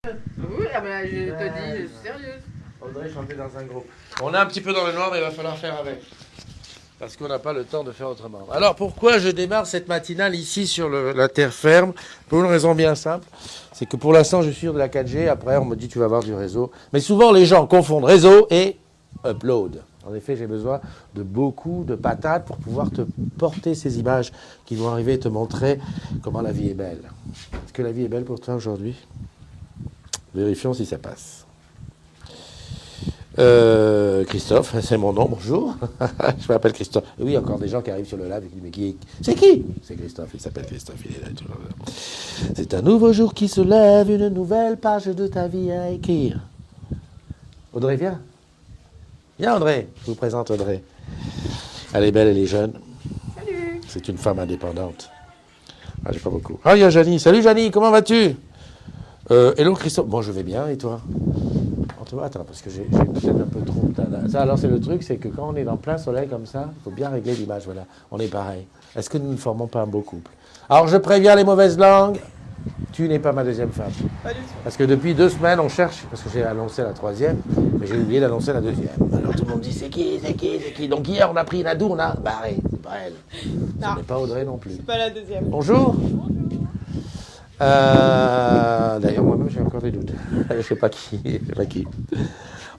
Oui, ah ben, je te dis, je suis sérieuse. Audrey chanter dans un groupe. On est un petit peu dans le noir, mais il va falloir faire avec. Parce qu'on n'a pas le temps de faire autrement. Alors pourquoi je démarre cette matinale ici sur la terre ferme? Pour une raison bien simple. C'est que pour l'instant je suis sur de la 4G. Après on me dit tu vas avoir du réseau. Mais souvent les gens confondent réseau et upload. En effet j'ai besoin de beaucoup de patates pour pouvoir te porter ces images qui vont arriver et te montrer comment la vie est belle. Est-ce que la vie est belle pour toi aujourd'hui? Vérifions si ça passe. Christophe, c'est mon nom, bonjour. Je m'appelle Christophe. Oui, encore des gens qui arrivent sur le live et qui disent, mais qui est... C'est qui? C'est Christophe, il s'appelle Christophe, il est là. C'est un nouveau jour qui se lève, une nouvelle page de ta vie à écrire. Audrey, viens. Viens Audrey, je vous présente Audrey. Elle est belle, elle est jeune. Salut. C'est une femme indépendante. Ah, j'ai pas beaucoup. Ah, il y a Janie. Salut Janie, comment vas-tu? Hello Christophe. Bon, je vais bien, et toi? Attends, parce que j'ai peut-être un peu trop... Ça, alors, c'est le truc, c'est que quand on est dans plein soleil comme ça, il faut bien régler l'image, voilà. On est pareil. Est-ce que nous ne formons pas un beau couple? Alors, je préviens les mauvaises langues, tu n'es pas ma deuxième femme. Pas du tout. Parce que depuis 2 semaines, on cherche, parce que j'ai annoncé la troisième, mais j'ai oublié d'annoncer la deuxième. Alors, tout le monde dit, c'est qui? Donc, hier, on a pris Nadou, on a barré. C'est pas elle. Ce n'est pas Audrey non plus. C'est pas la deuxième. Bonjour. D'ailleurs, moi-même, j'ai encore des doutes. Je ne sais pas qui.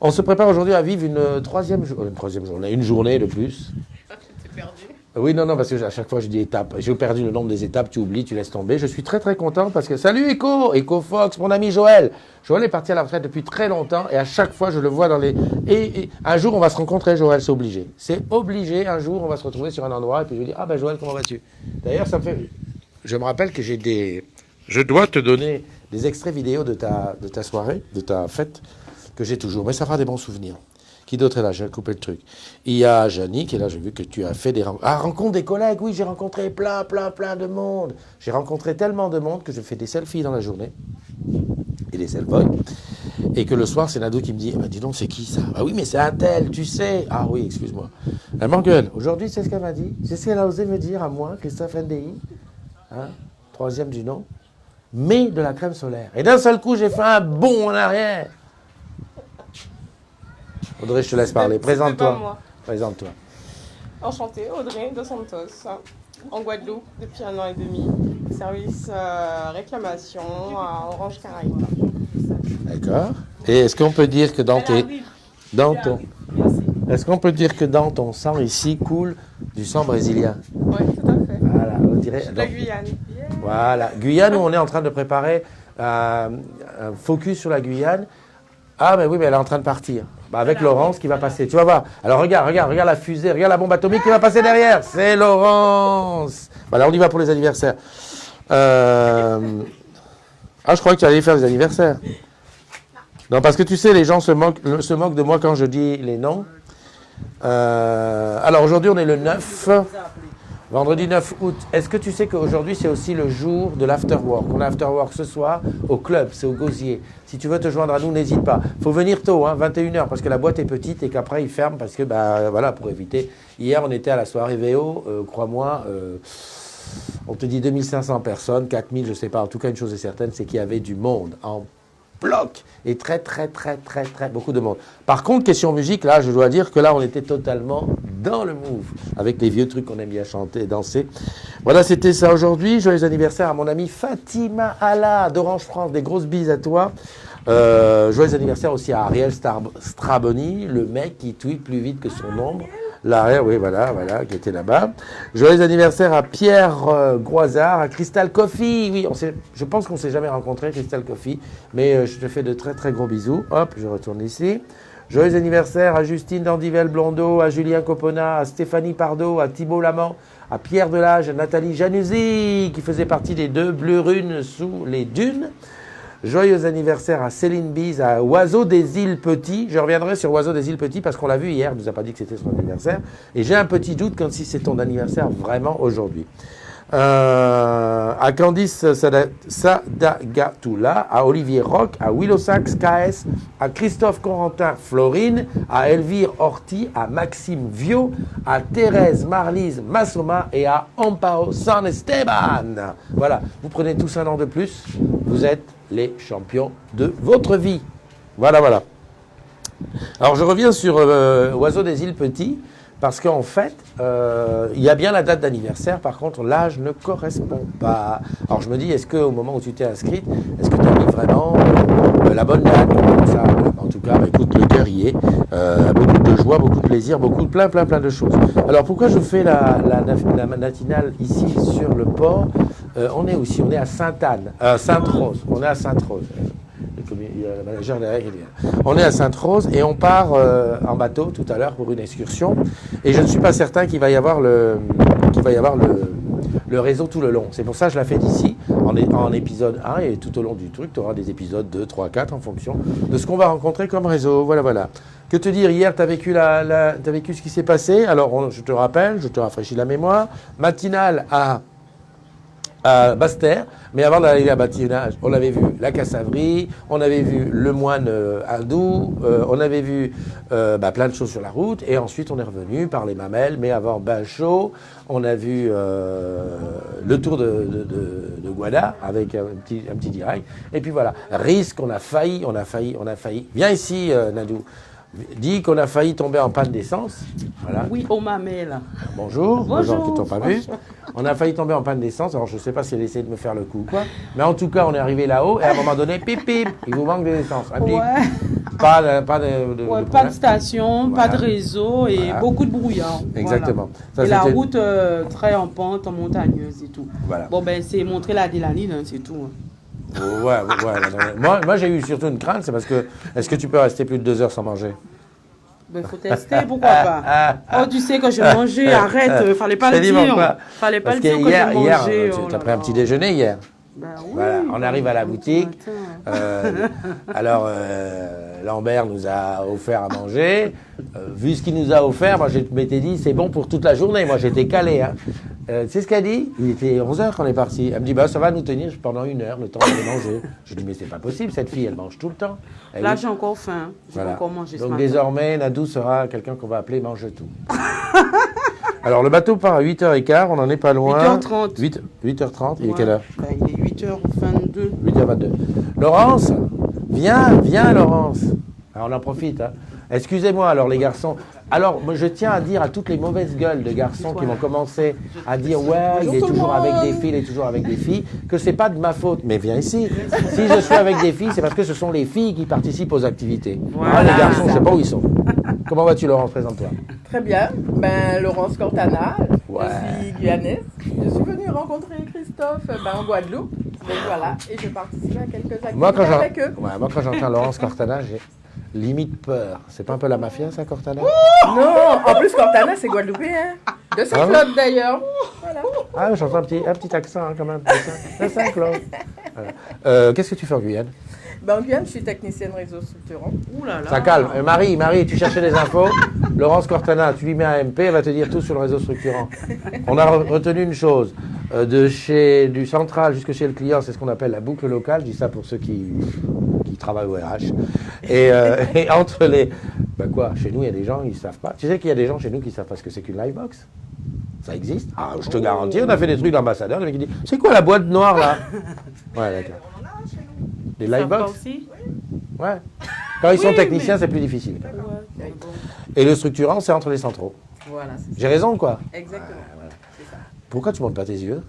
On se prépare aujourd'hui à vivre une troisième journée, une journée de plus. T'es perdu. Oui, non, parce que à chaque fois, je dis étape. J'ai perdu le nombre des étapes, tu oublies, tu laisses tomber. Je suis très, très content parce que... Salut, Echo Fox, mon ami Joël. Joël est parti à la retraite depuis très longtemps et à chaque fois, je le vois dans les... Et un jour, on va se rencontrer, Joël, c'est obligé. C'est obligé, un jour, on va se retrouver sur un endroit et puis je lui dis, ah ben Joël, comment vas-tu? D'ailleurs, ça me fait... Je me rappelle que j'ai des... Je dois te donner des extraits vidéo de ta soirée, de ta fête, que j'ai toujours. Mais ça fera des bons souvenirs. Qui d'autre est là? J'ai coupé le truc. Il y a Janie qui est là. J'ai vu que tu as fait des rencontres. Ah, rencontre des collègues. Oui, j'ai rencontré plein de monde. J'ai rencontré tellement de monde que je fais des selfies dans la journée. Et des selfies. Et que le soir, c'est Nado qui me dit, dis donc, c'est qui ça? Ah oui, mais c'est un tel, tu sais. Ah oui, excuse-moi. Elle m'engueule. Aujourd'hui, c'est ce qu'elle m'a dit. C'est ce qu'elle a osé me dire à moi, Christophe NDI. Hein, troisième du nom. Mais de la crème solaire. Et d'un seul coup, j'ai fait un bond en arrière. Audrey, je te laisse parler. Présente-toi. Présente-toi. Enchantée, Audrey Dos Santos, en Guadeloupe depuis 1 an et demi. Service réclamation à Orange Caraïbes. D'accord. Et est-ce qu'on peut dire que est-ce qu'on peut dire que dans ton sang ici coule du sang brésilien? Oui, tout à fait. Voilà, on dirait. La Guyane. Voilà. Guyane, où on est en train de préparer un focus sur la Guyane. Ah, mais oui, mais elle est en train de partir. Avec Laurence qui va passer. Tu vas voir. Alors, regarde la fusée, regarde la bombe atomique qui va passer derrière. C'est Laurence. Voilà, on y va pour les anniversaires. Ah, je crois que tu allais faire des anniversaires. Non, parce que tu sais, les gens se moquent de moi quand je dis les noms. Alors, aujourd'hui, on est le 9. Vendredi 9 août, est-ce que tu sais qu'aujourd'hui c'est aussi le jour de l'afterwork? On a afterwork ce soir au club, c'est au Gosier. Si tu veux te joindre à nous, n'hésite pas. Il faut venir tôt, 21h, parce que la boîte est petite et qu'après ils ferment parce que, voilà, pour éviter. Hier on était à la soirée VO, crois-moi, on te dit 2500 personnes, 4000, je ne sais pas. En tout cas, une chose est certaine, c'est qu'il y avait du monde en bloc et très beaucoup de monde. Par contre, question musique, là, je dois dire que là, on était totalement dans le move avec les vieux trucs qu'on aime bien chanter et danser. Voilà, c'était ça aujourd'hui. Joyeux anniversaire à mon amie Fatima Allah d'Orange France. Des grosses bises à toi. Joyeux anniversaire aussi à Ariel Straboni, le mec qui tweet plus vite que son ombre. L'arrière, oui, voilà, qui était là-bas. Joyeux anniversaire à Pierre Groisard, à Crystal Coffee. Oui, je pense qu'on ne s'est jamais rencontrés, Crystal Coffee, mais je te fais de très gros bisous. Hop, je retourne ici. Joyeux anniversaire à Justine Dandivel-Blondeau, à Julien Copona, à Stéphanie Pardo, à Thibault Lamant, à Pierre Delage, à Nathalie Januzzi, qui faisait partie des 2 Bleu Runes sous les dunes. Joyeux anniversaire à Céline Bise, à Oiseau des Îles Petits. Je reviendrai sur Oiseau des Îles Petits parce qu'on l'a vu hier, il ne nous a pas dit que c'était son anniversaire. Et j'ai un petit doute quand si c'est ton anniversaire vraiment aujourd'hui. À Candice Sadagatula, à Olivier Roch, à Willow Sachs KS, à Christophe Corentin Florine, à Elvire Horty, à Maxime Viau, à Thérèse Marlise Massoma et à Amparo San Esteban. Voilà, vous prenez tous un an de plus, vous êtes les champions de votre vie. Voilà, voilà. Alors, je reviens sur Oiseau des îles Petits, parce qu'en fait, il y a bien la date d'anniversaire, par contre, l'âge ne correspond pas. Alors, je me dis, est-ce qu'au moment où tu t'es inscrite, est-ce que tu as mis vraiment la bonne date comme ça? En tout cas, bah, écoute, le cœur y est. Beaucoup de joie, beaucoup de plaisir, beaucoup de plein de choses. Alors, pourquoi je fais la matinale ici sur le port? On est à Sainte-Anne, Sainte-Rose. On est à Sainte-Rose. Le manager derrière, il vient. On est à Sainte-Rose et on part en bateau tout à l'heure pour une excursion. Et je ne suis pas certain qu'il va y avoir le réseau tout le long. C'est pour ça que je la fais d'ici, en épisode 1, et tout au long du truc, tu auras des épisodes 2, 3, 4 en fonction de ce qu'on va rencontrer comme réseau. Voilà, voilà. Que te dire, hier, tu as vécu, t'as vécu ce qui s'est passé. Alors, je te rappelle, je te rafraîchis la mémoire. Matinale à Basse-Terre, mais avant d'aller à Batinage, on avait vu la Cassaverie, on avait vu le moine hindou, on avait vu plein de choses sur la route, et ensuite on est revenu par les Mamelles, mais avant bain chaud, on a vu le tour de Guada avec un petit direct, et puis voilà, risque, on a failli. Viens ici, Nadou. Dit qu'on a failli tomber en panne d'essence. Voilà. Oui, aux Mamelles. Bonjour, Bonjour. aux gens qui t'ont pas vu. On a failli tomber en panne d'essence. Alors, je ne sais pas si elle essaie de me faire le coup ou quoi. Mais en tout cas, on est arrivé là-haut et à un moment donné, pip, pip, il vous manque d'essence. Ouais. Pas Pas de station, Voilà. pas de réseau et Voilà. beaucoup de brouillard. Exactement. Voilà. Ça, Et la c'était- route très en pente, en montagneuse et tout. Voilà. Bon, ben, c'est montrer l'adrénaline, hein, c'est tout. Ouais. Moi, j'ai eu surtout une crainte, c'est parce que, est-ce que tu peux rester plus de 2 heures sans manger? Ben, faut tester, pourquoi pas. Oh, tu sais, quand j'ai mangé, arrête, fallait pas Je le t'ai dit dire. pourquoi. Fallait pas Parce le que dire quand j'ai mangé. tu oh as là pris un là. petit déjeuner hier. Ben oui, Voilà, on arrive à la boutique. matin. Alors, Lambert nous a offert à manger. Vu ce qu'il nous a offert, moi, je m'étais dit, c'est bon pour toute la journée. Moi, j'étais calé. Hein. Tu sais ce qu'elle dit? Il était 11h quand on est parti. Elle me dit, bah, ça va nous tenir pendant 1 heure, le temps de manger. Je dis, mais c'est pas possible, cette fille, elle mange tout le temps. Elle Là, dit, j'ai encore faim. J'ai voilà. encore mangé ce Donc, matin. désormais, Nadou sera quelqu'un qu'on va appeler mange-tout. Alors, le bateau part à 8h15, on en est pas loin. 8h30. 8h30, il est Ouais. quelle heure? Ben, il est 8h22. 8h22. Laurence, viens Laurence. Alors on en profite. Hein. Excusez-moi alors les garçons. Alors moi, je tiens à dire à toutes les mauvaises gueules de garçons qui vont commencer à dire ouais il est tout le toujours avec monde. des filles, il est toujours avec des filles, que c'est pas de ma faute. Mais viens ici. Si je suis avec des filles, c'est parce que ce sont les filles qui participent aux activités. Voilà. Ah, les garçons, je sais pas où ils sont. Comment vas-tu Laurence? Présente-toi. Très bien. Ben, Laurence Cortana, Ouais. je suis guyanaise. Je suis venue rencontrer Christophe en Guadeloupe. Donc voilà, et je participe à quelques activités Moi avec eux. moi, quand j'entends Laurence Cortana, j'ai limite peur. C'est pas un peu la mafia ça, Cortana? Non, en plus Cortana c'est guadeloupéen. De Saint-Claude d'ailleurs. Voilà. Ah, j'entends un petit accent hein, quand même. C'est ça, Claude. Voilà. Qu'est-ce que tu fais en Guyane? Ben, en Guyane, je suis technicienne réseau structurant. Ouh là là. Ça calme. Marie, tu cherchais des infos. Laurence Cortana, tu lui mets un MP, elle va te dire tout sur le réseau structurant. On a retenu une chose. Du central jusque chez le client, c'est ce qu'on appelle la boucle locale. Je dis ça pour ceux qui travaillent au RH. Et entre les... Ben quoi, chez nous, il y a des gens, ils ne savent pas. Tu sais qu'il y a des gens chez nous qui ne savent pas ce que c'est qu'une livebox? Ça existe? Ah, je te garantis, on a fait des trucs d'ambassadeurs. Le mec il dit, c'est quoi la boîte noire là? Ouais, d'accord. Des Ça va livebox? aussi? Ouais. Quand ils sont Oui, techniciens, mais- c'est plus difficile. Ouais, bon. Et le structurant, c'est entre les centraux. Voilà, c'est ça. J'ai raison, quoi. Exactement. C'est ça. Pourquoi tu montes pas tes yeux?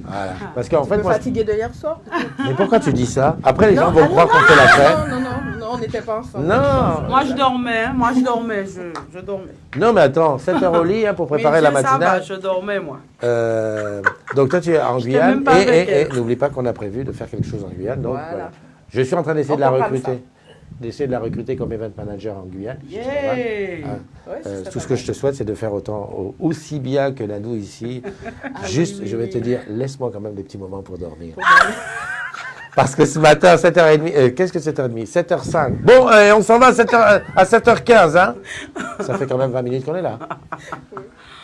Voilà. Parce qu'en Tu fait, peux moi. fatigué de hier soir? Mais pourquoi tu dis ça? Après, les gens Non, vont ah, croire non, qu'on fait la fête. Non, on n'était pas ensemble. Non. Moi, je dormais. Je dormais. Non, mais attends, 7 heures au lit hein, pour préparer Mais la Dieu, ça va, matinale. je dormais, moi. Donc, toi, tu es en J'étais Guyane. même pas avec Et elle. n'oublie pas qu'on a prévu de faire quelque chose en Guyane. Donc, Voilà. voilà. Je suis en train d'essayer On de la comprend recruter. D'essayer de la recruter comme event manager en Guyane. Yeah! Ouais, ce serait Tout pas ce que mal. je te souhaite, c'est de faire aussi bien que Nadou ici. Juste, oui, je vais oui. te dire, laisse-moi quand même des petits moments pour dormir. Parce que ce matin, à 7h30, qu'est-ce que 7h30? 7h05. Bon, on s'en va à 7h15, hein? Ça fait quand même 20 minutes qu'on est là.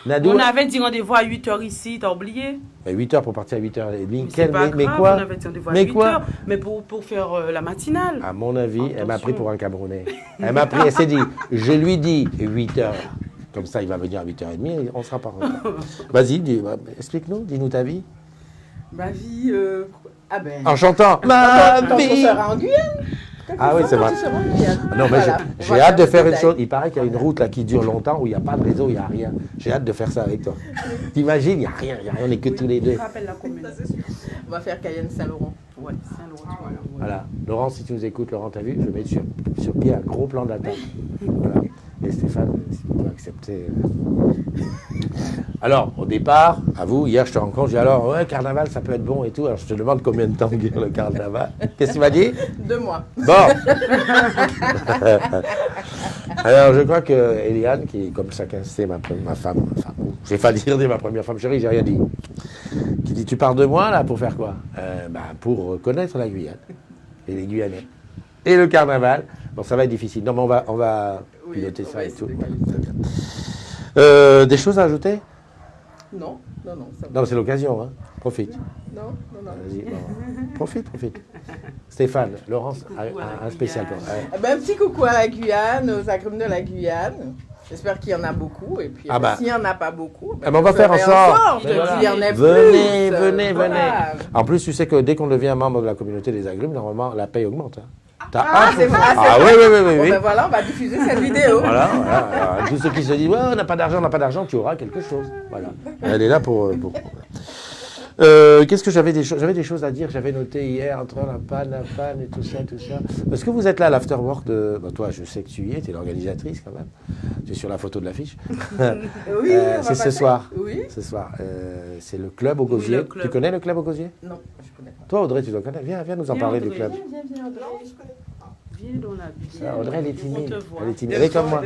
Nadou, On avait dit rendez-vous à 8h ici, t'as oublié? 8h pour partir à 8h30. Mais c'est pas Mais grave, quoi? on avait dit rendez-vous à Mais 8h. quoi? Mais pour faire la matinale. À mon avis, elle m'a pris Attention. pour un Camerounais. Elle m'a pris, elle s'est dit, je lui dis 8h. Comme ça, il va venir à 8h30 et on sera pas en retard. Vas-y, explique-nous, dis-nous ta vie. Ma vie, Ah ben. En chantant Quand Ma on vie. sera en Guyane. Ah oui, c'est vrai. Quand tu seras en Guyane. Non, mais Voilà. j'ai On va hâte de faire une détail. chose. Il paraît qu'il y a une route là qui dure longtemps où il n'y a pas de réseau, il n'y a rien. J'ai hâte de faire ça avec toi. T'imagines, il n'y a rien, on n'est que tous les deux. Je rappelle la commune. On va faire Cayenne Saint-Laurent. Ouais, Saint-Laurent. Voilà. Laurent, si tu nous écoutes, Laurent, t'as vu, je vais mettre sur pied un gros plan d'attaque. Voilà. Et Stéphane, si vous pouvez accepter. Alors, au départ, à vous, hier je te rencontre, je dis alors, ouais, carnaval, ça peut être bon et tout. Alors, je te demande combien de temps dure le carnaval. Qu'est-ce que tu m'as dit? 2 mois. Bon. Alors, je crois que Eliane, qui est comme chacun sait, ma femme, enfin, j'ai failli dire ma première femme chérie, j'ai rien dit, qui dit, tu pars de moi, là, pour faire quoi? Pour connaître la Guyane et les Guyanais. Et le carnaval. Bon, ça va être difficile. Non, mais on va piloter ça et tout. essayer de Voilà, caler très bien. Des choses à ajouter? Non, ça Non, c'est l'occasion, hein. Profite. Non. Vas-y, bon. Profite. Stéphane, Laurence a un spécial. Guyane. Ouais. Eh ben, un petit coucou à la Guyane, aux agrumes de la Guyane. J'espère qu'il y en a beaucoup. Et puis, s'il n'y en a pas beaucoup, on va faire en sorte. qu'il y en ait Venez, plus. venez. Voilà. En plus, tu sais que dès qu'on devient membre de la communauté des agrumes, normalement, la paye augmente. Hein. C'est vrai. Ah oui. Bon, ben voilà, on va diffuser cette vidéo. Voilà. Alors, tous ceux qui se disent, ouais, on n'a pas d'argent, tu auras quelque chose. Voilà. Elle est là pour. Qu'est-ce que j'avais des choses à dire, j'avais noté hier entre la panne et tout ça. Est-ce que vous êtes là à l'afterwork de. Bon, toi, je sais que tu y es, tu es l'organisatrice quand même. Tu es sur la photo de l'affiche. Oui, on va c'est ce passer. soir. Oui. Ce soir. C'est le club au Gosier. le club. Tu connais le club au Gosier? Non, je connais pas. Toi, Audrey, tu dois connaître. Viens nous en Viens, parler du Audrey. club. Viens, Audrey. Viens dans la vidéo. Ah, Audrey, elle est timide. On te voit. Elle est timide. Elle est comme moi.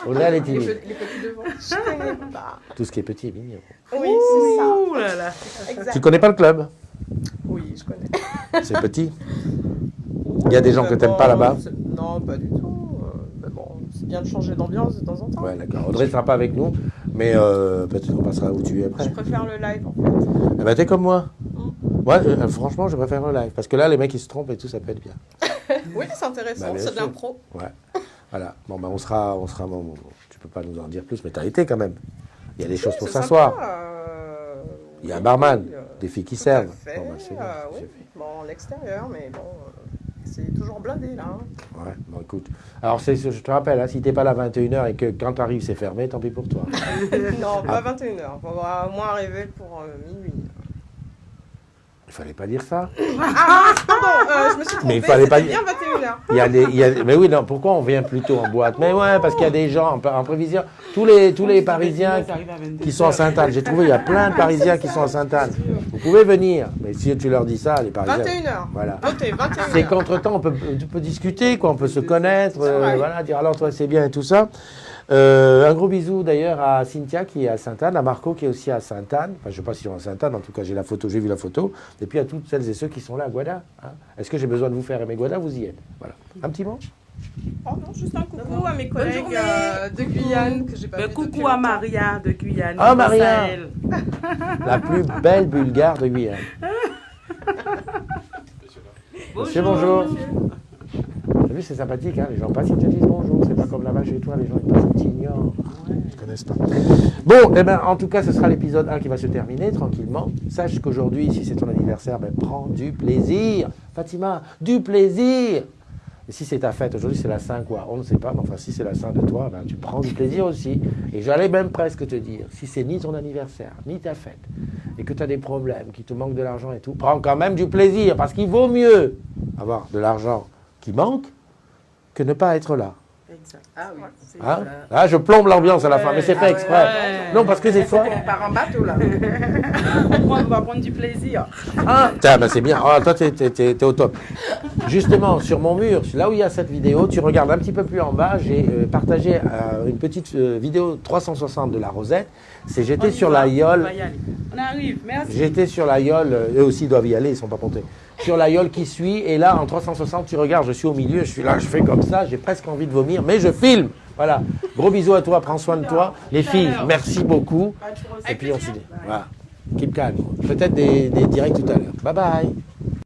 Audrey, elle est Les timide. petits devants. Je connais pas. Tout ce qui est petit est mignon. Oui, c'est ça. Ouh là là. Exact. Tu connais pas le club? Oui, je connais. C'est petit. Il y a des gens que t'aimes pas là-bas? Non, pas du tout. Mais bon, c'est bien de changer d'ambiance de temps en temps. Ouais, d'accord. Audrey ne sera pas avec nous, mais peut-être qu'on passera où tu es après. Je préfère le live en fait. Eh ben, t'es comme moi. Moi, franchement, je préfère le live. Parce que là, les mecs, ils se trompent et tout, ça peut être bien. Oui, c'est intéressant, Bah, bien c'est de sûr. l'impro. Ouais. Voilà. Bon, ben, on sera bon, tu peux pas nous en dire plus, mais t'as été quand même. Il y a des choses pour C'est s'asseoir. sympa, Il y a un oui, barman, oui, des filles qui tout à servent. fait, Bon, ben, c'est bien, oui. c'est fait. Bon, en extérieur, mais bon, c'est toujours blindé là. hein. Ouais, bon, écoute. Alors, je te rappelle, hein, si t'es pas là à 21h et que quand tu arrives, c'est fermé, tant pis pour toi. Non, pas 21h. On va au moins arriver pour minuit. Il fallait pas dire ça. Pardon, je me suis trompée. Mais il fallait pas c'était bien 21h. Mais oui, non, pourquoi on vient plus tôt en boîte? Mais ouais, parce qu'il y a des gens en prévision. Tous les Parisiens qui sont à Sainte-Anne. J'ai trouvé, il y a plein de Parisiens qui sont à Sainte-Anne. Vous pouvez venir. Mais si tu leur dis ça, les Parisiens. 21h. Voilà. Votez, 21h. C'est qu'entre-temps, tu peux discuter, quoi, on peut se connaître, vrai. voilà, dire alors toi c'est bien et tout ça. Un gros bisou d'ailleurs à Cynthia qui est à Sainte-Anne, à Marco qui est aussi à Sainte-Anne. Enfin, je ne sais pas s'ils sont à Sainte-Anne, en tout cas j'ai vu la photo. Et puis à toutes celles et ceux qui sont là à Guada. Hein. Est-ce que j'ai besoin de vous faire aimer Guada? Vous y êtes. Voilà. Un petit mot? Oh non, juste un coucou à mes Bonne collègues journée. de Guyane que j'ai pas vu depuis Coucou à longtemps. Maria de Guyane. Ah, Maria. Sahel. La plus belle Bulgare de Guyane. Monsieur, bonjour. T'as vu, c'est sympathique, hein? Les gens passent, ils te disent bonjour. C'est pas comme là-bas chez toi, les gens ils passent, ils t'ignorent. Ils te connaissent pas. Bon, eh ben, en tout cas, ce sera l'épisode 1 qui va se terminer tranquillement. Sache qu'aujourd'hui, si c'est ton anniversaire, ben, prends du plaisir. Fatima, du plaisir. Et si c'est ta fête, aujourd'hui c'est la Saint quoi, on ne sait pas, mais enfin si c'est la Saint de toi, ben, tu prends du plaisir aussi. Et j'allais même presque te dire, si c'est ni ton anniversaire, ni ta fête, et que tu as des problèmes, qu'il te manque de l'argent et tout, prends quand même du plaisir, parce qu'il vaut mieux avoir de l'argent qui manque que ne pas être là. Exact. Ah oui. Hein? Là, je plombe l'ambiance à la fin, mais c'est fait exprès. ouais. Non, parce que des fois... On part en bateau là. On va prendre du plaisir. Ah, tiens, ben c'est bien. Ah, toi, t'es au top. Justement, sur mon mur, là où il y a cette vidéo, tu regardes un petit peu plus en bas, j'ai partagé une petite vidéo 360 de la Rosette. C'est j'étais sur la On yole. va y aller. On arrive, merci. J'étais sur la yole, eux aussi doivent y aller, ils ne sont pas montés. Sur la yole qui suit, et là, en 360, tu regardes, je suis au milieu, je suis là, je fais comme ça, j'ai presque envie de vomir, mais je filme. Voilà. Gros bisous à toi, prends soin de toi. Les filles, merci beaucoup. Et puis on se dit, voilà. Keep calm. Peut-être des directs tout à l'heure. Bye bye.